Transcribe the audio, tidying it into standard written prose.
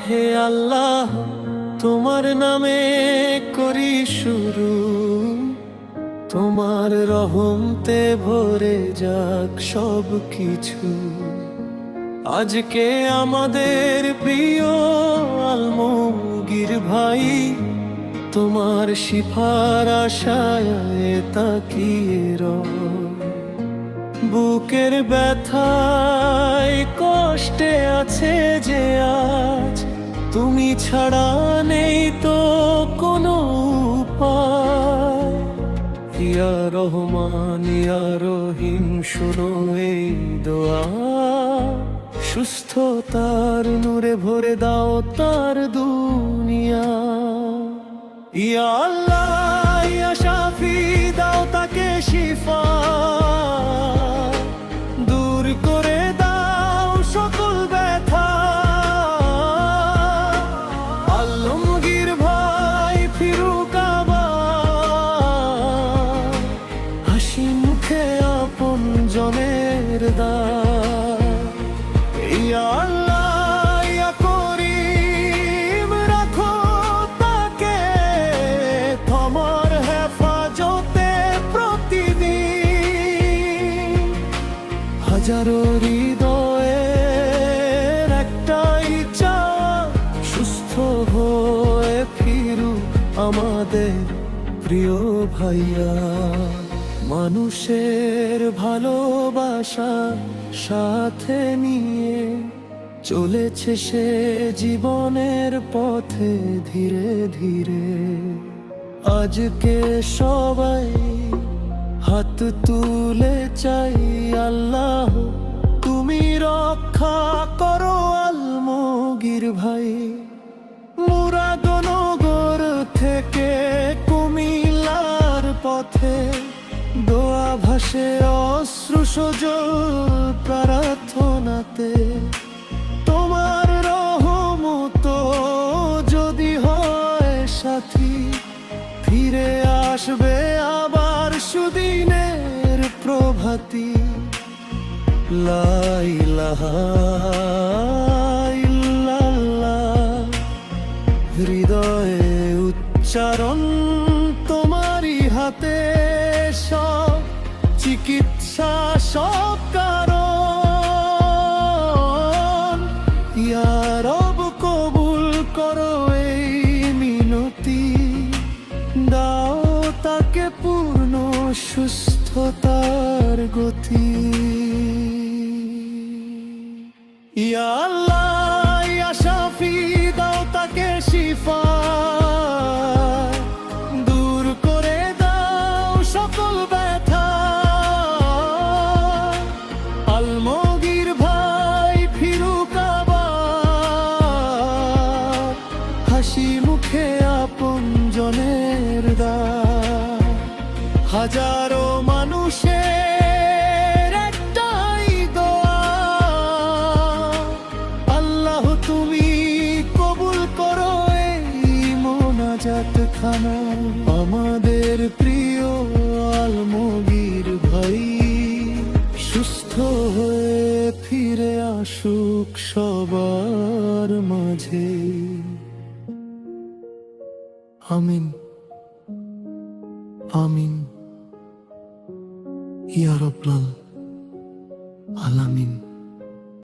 হে আল্লাহ, তোমার নামে করি শুরু, তোমার রহমতে ভরে যাক সব কিছু। আজকে আমাদের প্রিয় আলমগীর ভাই, তোমার শিফার আশায় তাকিয়ে রয়। বুকের ব্যথায় কষ্টে আছে যে আজ, তুমি ছাড়া নেই তো কোনো উপায়। ইয়া রহমান ইয়া রহিম, শোনো এই দোয়া, সুস্থতার নূরে ভরে দাও তার দুনিয়া। ইয়া আল্লাহ ইয়া শাফি, দাও তাকে শিফা, দূর করে দাও সকল ব্যথা। আলমগীর ভাই ফিরুক আবার, হাসি মুখে আপন জনের দ্বার। ইয়া আল্লাহ ইয়া করিম, রাখো তাকে তোমার হেফাজতে প্রতিদিন। হাজারো হৃদয়ের একটাই চাওয়া, সুস্থ হয়ে ফিরুক আমাদের প্রিয় ভাইয়া। মানুষের ভালোবাসা সাথে নিয়ে চলেছে সে জীবনের পথে ধীরে ধীরে। আজকে সবাই হাত তুলে চাই, আল্লাহ তুমি রক্ষা করো আলমগীর ভাই। মুরাদনগর থেকে কুমিল্লার পথে দোয়া ভাসে অশ্রু সজল প্রার্থনাতে। তোমার রহমত যদি হয় সাথী, ফিরে আসবে আবার সুদিনের প্রভাতী। লা ইলাহা ইল্লাল্লাহ, হৃদয়ে উচ্চারণ তোমারই হাতে, সব চিকিৎসা সব কারণ। ইয়া রব কবুল করো এই মিনতি, দাও তাকে পূর্ণ সুস্থতার গতি। ইয়া আল্লাহ ইয়া শাফি, দাও তাকে শিফা, দূর করে দাও সকল ব্যথা। আলমগীর ভাই ফিরুক আবার, হাসি মুখে আপন জনের দ্বার। হাজারো মানুষের একটাই দোয়া, আল্লাহ তুমি কবুল করো এই মোনাজাত খানা। আমাদের প্রিয় আলমগীর ভাই সুস্থ হয়ে ফিরে আসুক সবার মাঝে। আমিন আমিন ইয়া রাব্বাল আলামিন।